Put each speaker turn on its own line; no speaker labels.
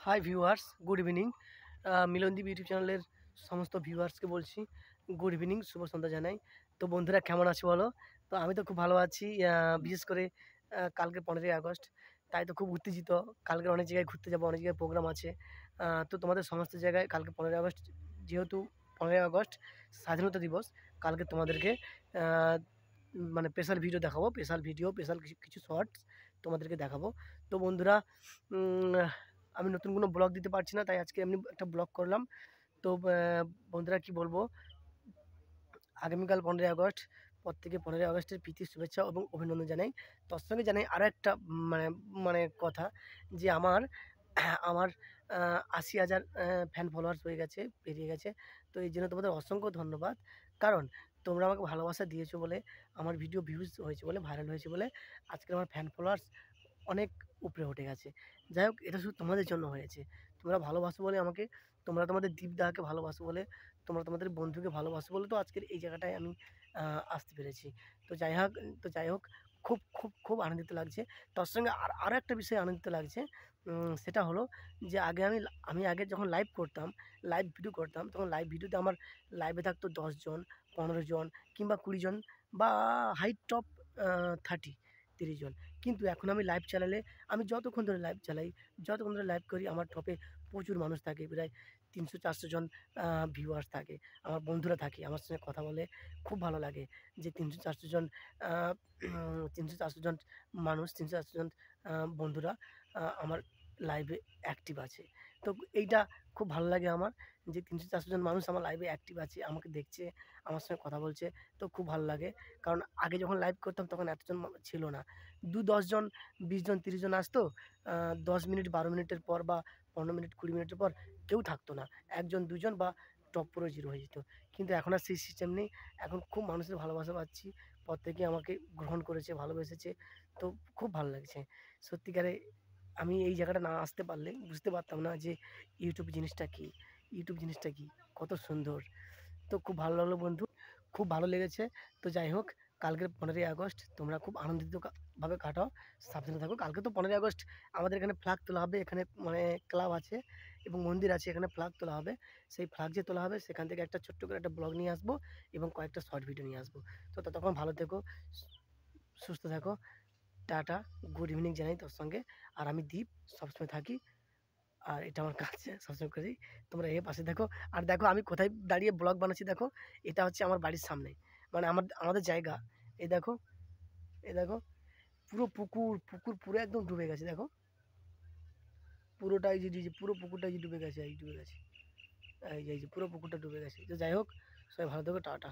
High viewers, good evening. Milandeep YouTube চ্যানেলের সমস্ত ভিউয়ার্সকে বলছি গুড ইভিনিং, শুভ সন্ধ্যা জানাই। তো বন্ধুরা কেমন আছো বলো? তো আমি তো খুব ভালো আছি। বিশেষ করে কালকে 15ই আগস্ট, তাই তো খুব উত্তেজিত। কালকে অনেক জায়গায় ঘুরতে যাবো, অনেক জায়গায় প্রোগ্রাম আছে। তো তোমাদের সমস্ত জায়গায় কালকে 15ই আগস্ট, যেহেতু 15ই আগস্ট স্বাধীনতা দিবস, কালকে তোমাদেরকে আহ, মানে স্পেশাল ভিডিও দেখাবো, স্পেশাল ভিডিও, স্পেশাল কিছু কিছু শর্টস তোমাদেরকে দেখাবো। তো বন্ধুরা, আমি নতুন কোনো ব্লগ দিতে পারছি না, তাই আজকে এমনি একটা ব্লগ করলাম। তো বন্ধুরা কি বলবো, আগামীকাল 15ই আগস্ট, প্রত্যেকে 15ই আগস্টের প্রীতি শুভেচ্ছা এবং অভিনন্দন জানাই। তার সঙ্গে জানাই আরও একটা মানে মানে কথা, যে আমার আমার 80,000 ফ্যান ফলোয়ার্স হয়ে গেছে, পেরিয়ে গেছে। তো এই জন্য তোমাদের অসংখ্য ধন্যবাদ। কারণ তোমরা আমাকে ভালোবাসা দিয়েছো বলে, আমার ভিডিও ভিউজ হয়েছে বলে, ভাইরাল হয়েছে বলে আজকে আমার ফ্যান ফলোয়ার্স অনেক উপরে উঠে গেছে। যাই হোক, এটা শুধু তোমাদের জন্য হয়েছে। তোমরা ভালোবাসো বলে আমাকে, তোমরা তোমাদের দীপদাকে ভালোবাসো বলে, তোমরা তোমাদের বন্ধুকে ভালোবাসো বলে তো আজকের এই জায়গাটায় আমি আসতে পেরেছি। তো যাই হোক, খুব খুব খুব আনন্দিত লাগছে। তার সঙ্গে আরও একটা বিষয় আনন্দিত লাগছে। সেটা হলো যে আমি আগে যখন লাইভ করতাম, লাইভ ভিডিও করতাম, তখন লাইভ ভিডিওতে আমার লাইভে থাকতো 10 জন, 15 জন কিংবা 20 জন, বা হাইট টপ 30 জন। কিন্তু এখন আমি লাইভ চালালে, আমি যতক্ষণ ধরে লাইভ চালাই, যতক্ষণ ধরে লাইভ করি, আমার টপে প্রচুর মানুষ থাকে, প্রায় 300-400 জন ভিউয়ার্স থাকে, আমার বন্ধুরা থাকে, আমার সঙ্গে কথা বলে খুব ভালো লাগে। যে 300-400 জন, 300-400 জন মানুষ, 300-400 জন বন্ধুরা আমার লাইভে অ্যাক্টিভ আছে। তো এইটা খুব ভালো লাগে আমার, যে 300-400 জন মানুষ আমার লাইভে অ্যাক্টিভ আছে, আমাকে দেখছে, আমার সঙ্গে কথা বলছে। তো খুব ভালো লাগে। কারণ আগে যখন লাইভ করতাম তখন এতজন ছিল না। 10 জন, 20 জন, 30 জন আসতো। 10 মিনিট, 12 মিনিটের পর বা 15 মিনিট, 20 মিনিটের পর কেউ থাকতো না। 1 জন, 2 জন, বা টপ পুরো জিরো হয়ে যেত। কিন্তু এখন আর সেই সিস্টেম নেই। এখন খুব মানুষের ভালোবাসা পাচ্ছি। প্রত্যেকে আমাকে গ্রহণ করেছে, ভালোবেসেছে। তো খুব ভালো লাগছে। সত্যিকারে আমি এই জায়গাটা না আসতে পারলে বুঝতে পারতাম না যে ইউটিউব জিনিসটা কী? ইউটিউব জিনিসটা কী? কত সুন্দর! তো খুব ভালো লাগলো বন্ধু, খুব ভালো লেগেছে। তো যাই হোক, কালকের 15ই আগস্ট তোমরা খুব আনন্দিত ভাবে কাটাও, সাবধানে থাকো। কালকে তো 15ই আগস্ট, আমাদের এখানে ফ্ল্যাগ তোলা হবে। এখানে মানে ক্লাব আছে এবং মন্দির আছে, এখানে ফ্ল্যাগ তোলা হবে। সেই ফ্ল্যাগ যে তোলা হবে, সেখান থেকে একটা ছোট্ট করে একটা ব্লগ নিয়ে আসবো এবং কয়েকটা শর্ট ভিডিও নিয়ে আসবো। তো ততক্ষণ ভালো থেকো, সুস্থ থাকো। টাটা, গুড ইভিনিং জানাই তোর সঙ্গে। আর আমি দীপ, সবসময় থাকি। আর এটা আমার কাজ, সবসময় করি। তোমরা এ পাশে দেখো। আর দেখো আমি কোথায় দাঁড়িয়ে ব্লগ বানাচ্ছি দেখো। এটা হচ্ছে আমার বাড়ির সামনে, মানে আমাদের জায়গা। এই দেখো, এই দেখো, পুরো পুকুর, পুকুর পুরো একদম ডুবে গেছে দেখো। পুরোটাই যে পুরো পুকুরটাই যে ডুবে গেছে, এই ডুবে গেছে। এই যে পুরো পুকুরটা ডুবে গেছে। তো যাই হোক, সবাই ভালো থেকো, টাটা।